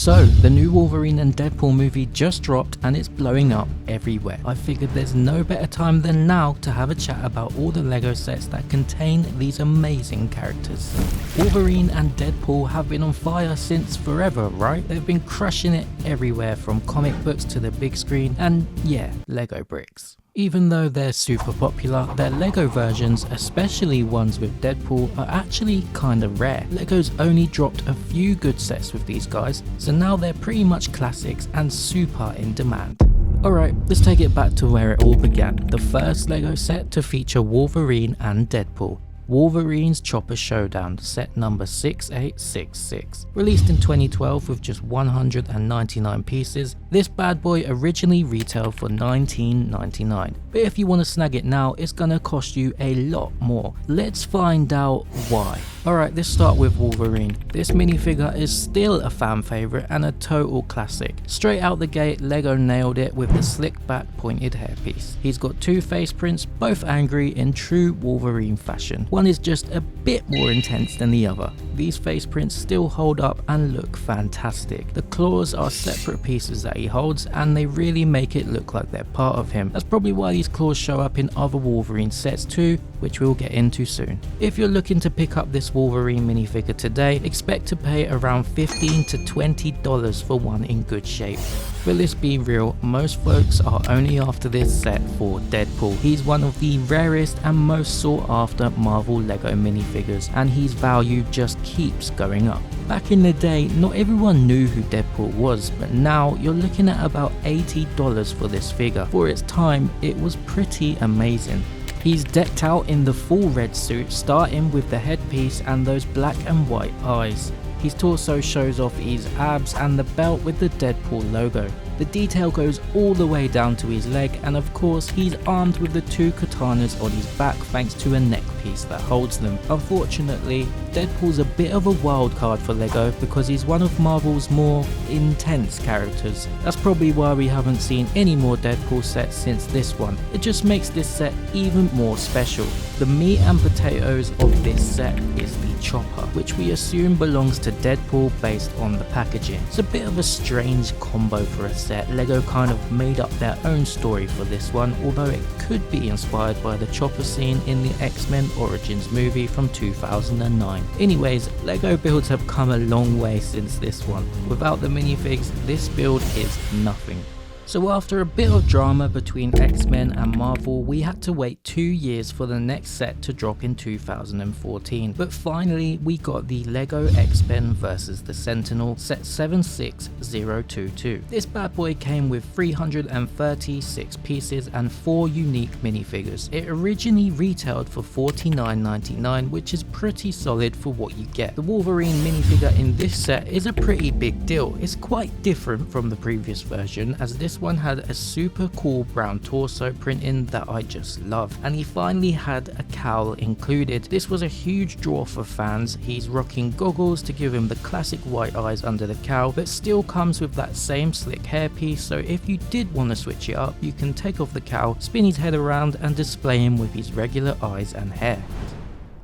So, the new Wolverine and Deadpool movie just dropped and it's blowing up everywhere. I figured there's no better time than now to have a chat about all the LEGO sets that contain these amazing characters. Wolverine and Deadpool have been on fire since forever, right? They've been crushing it everywhere from comic books to the big screen and yeah, LEGO bricks. Even though they're super popular, their LEGO versions, especially ones with Deadpool, are actually kinda rare. LEGO's only dropped a few good sets with these guys, so now they're pretty much classics and super in demand. Alright, let's take it back to where it all began, the first LEGO set to feature Wolverine and Deadpool. Wolverine's Chopper Showdown, set number 6866. Released in 2012 with just 199 pieces, this bad boy originally retailed for $19.99. But if you want to snag it now, it's gonna cost you a lot more. Let's find out why. Alright, let's start with Wolverine. This minifigure is still a fan favourite and a total classic. Straight out the gate, LEGO nailed it with the slick back pointed hairpiece. He's got two face prints, both angry in true Wolverine fashion. One is just a bit more intense than the other. These face prints still hold up and look fantastic. The claws are separate pieces that he holds and they really make it look like they're part of him. That's probably why these claws show up in other Wolverine sets too, which we'll get into soon. If you're looking to pick up this Wolverine minifigure today, expect to pay around $15 to $20 for one in good shape. But let's be real, most folks are only after this set for Deadpool. He's one of the rarest and most sought after Marvel LEGO minifigures, and his value just keeps going up. Back in the day, not everyone knew who Deadpool was, but now you're looking at about $80 for this figure. For its time, it was pretty amazing. He's decked out in the full red suit, starting with the headpiece and those black and white eyes. His torso shows off his abs and the belt with the Deadpool logo. The detail goes all the way down to his leg, and of course he's armed with the two katanas on his back thanks to a neck piece that holds them. Unfortunately, Deadpool's a bit of a wild card for LEGO because he's one of Marvel's more intense characters. That's probably why we haven't seen any more Deadpool sets since this one. It just makes this set even more special. The meat and potatoes of this set is the chopper, which we assume belongs to Deadpool based on the packaging. It's a bit of a strange combo for a set. LEGO kind of made up their own story for this one, although it could be inspired by the chopper scene in the X-Men Origins movie from 2009. Anyways, LEGO builds have come a long way since this one. Without the minifigs, this build is nothing. So after a bit of drama between X-Men and Marvel, we had to wait 2 years for the next set to drop in 2014. But finally, we got the LEGO X-Men vs the Sentinel set 76022. This bad boy came with 336 pieces and 4 unique minifigures. It originally retailed for $49.99, which is pretty solid for what you get. The Wolverine minifigure in this set is a pretty big deal. It's quite different from the previous version, as this one had a super cool brown torso printing that I just love, and he finally had a cowl included. This was a huge draw for fans. He's rocking goggles to give him the classic white eyes under the cowl, but still comes with that same slick hairpiece, so if you did want to switch it up, you can take off the cowl, spin his head around and display him with his regular eyes and hair.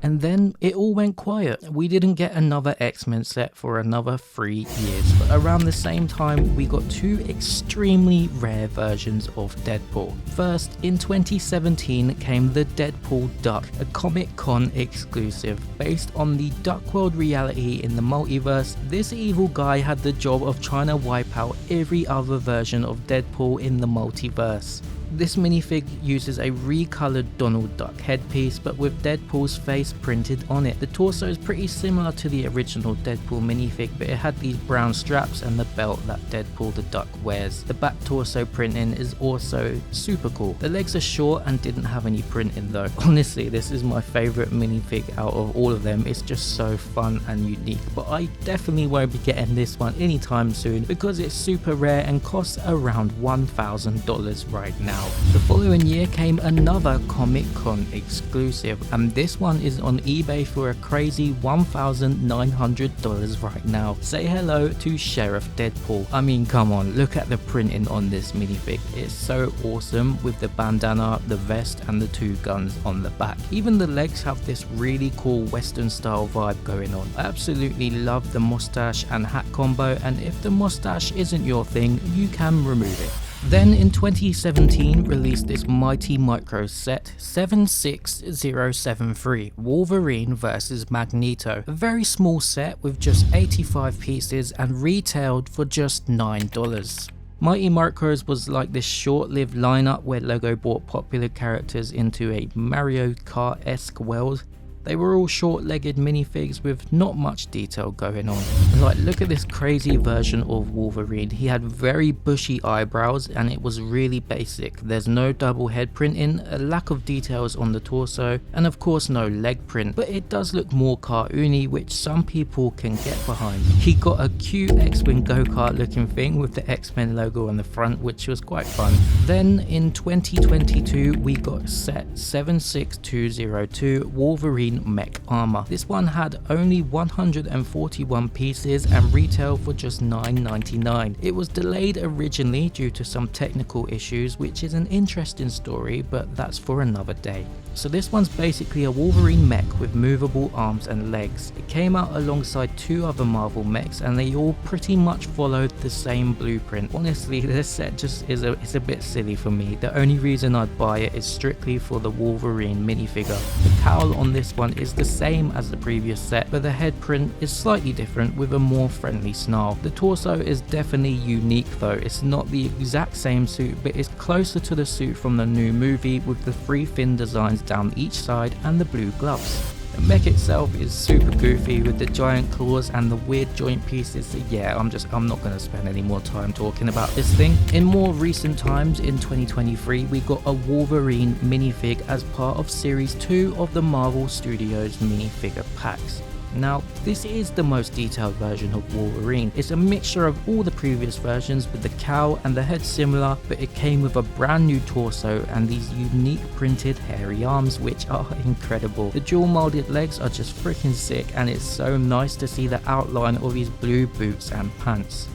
And then it all went quiet. We didn't get another X-Men set for another 3 years, but around the same time we got 2 extremely rare versions of Deadpool. First, in 2017 came the Deadpool Duck, a Comic-Con exclusive. Based on the Duck World reality in the multiverse, this evil guy had the job of trying to wipe out every other version of Deadpool in the multiverse. This minifig uses a recolored Donald Duck headpiece, but with Deadpool's face printed on it. The torso is pretty similar to the original Deadpool minifig, but it had these brown straps and the belt that Deadpool the Duck wears. The back torso printing is also super cool. The legs are short and didn't have any printing though. Honestly, this is my favorite minifig out of all of them. It's just so fun and unique, but I definitely won't be getting this one anytime soon because it's super rare and costs around $1,000 right now. now. The following year came another Comic Con exclusive, and this one is on eBay for a crazy $1,900 right now. Say hello to Sheriff Deadpool. I mean, come on, look at the printing on this minifig. It's so awesome with the bandana, the vest and the two guns on the back. Even the legs have this really cool western style vibe going on. I absolutely love the mustache and hat combo, and if the mustache isn't your thing, you can remove it. Then in 2017 released this Mighty Micro set 76073 Wolverine vs Magneto, a very small set with just 85 pieces and retailed for just $9. Mighty Micros was like this short-lived lineup where LEGO brought popular characters into a Mario Kart-esque world. They were all short-legged minifigs with not much detail going on. Like, look at this crazy version of Wolverine. He had very bushy eyebrows and it was really basic. There's no double head printing, a lack of details on the torso, and of course no leg print, but it does look more cartoony, which some people can get behind. He got a cute X-Wing go-kart looking thing with the X-Men logo on the front, which was quite fun. Then in 2022 we got set 76202 Wolverine mech armor. This one had only 141 pieces and retailed for just $9.99. It was delayed originally due to some technical issues, which is an interesting story, but that's for another day. So this one's basically a Wolverine mech with movable arms and legs. It came out alongside two other Marvel mechs and they all pretty much followed the same blueprint. Honestly, this set just is a bit silly for me. The only reason I'd buy it is strictly for the Wolverine minifigure. The cowl on this one is the same as the previous set, but the head print is slightly different with a more friendly snarl. The torso is definitely unique though. It's not the exact same suit, but it's closer to the suit from the new movie with the three fin designs down each side and the blue gloves. The mech itself is super goofy with the giant claws and the weird joint pieces. So yeah, I'm not going to spend any more time talking about this thing. In more recent times, in 2023, we got a Wolverine minifig as part of Series 2 of the Marvel Studios minifigure packs. Now, this is the most detailed version of Wolverine. It's a mixture of all the previous versions with the cowl and the head similar, but it came with a brand new torso and these unique printed hairy arms, which are incredible. The dual molded legs are just freaking sick, and it's so nice to see the outline of his blue boots and pants.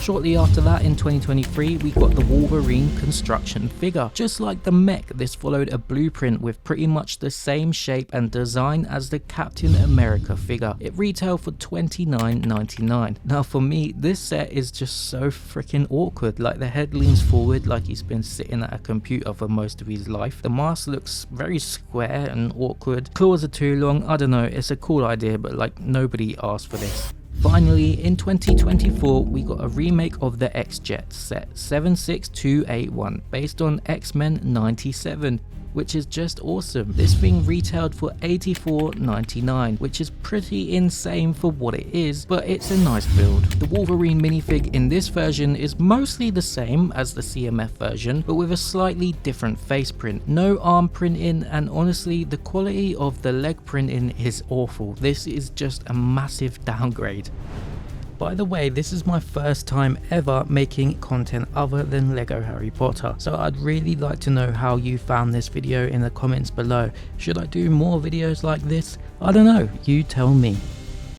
Shortly after that, in 2023, we got the Wolverine construction figure. Just like the mech, this followed a blueprint with pretty much the same shape and design as the Captain America figure. It retailed for $29.99. Now for me, this set is just so freaking awkward. Like, the head leans forward like he's been sitting at a computer for most of his life. The mask looks very square and awkward. Claws are too long. I don't know, it's a cool idea, but like, nobody asked for this. Finally, in 2024, we got a remake of the X-Jet set 76281 based on X-Men 97, which is just awesome. This thing retailed for $84.99, which is pretty insane for what it is, but it's a nice build. The Wolverine minifig in this version is mostly the same as the CMF version, but with a slightly different face print. No arm printing, and honestly, the quality of the leg printing is awful. This is just a massive downgrade. By the way, this is my first time ever making content other than LEGO Harry Potter, so I'd really like to know how you found this video in the comments below. Should I do more videos like this? I don't know, you tell me.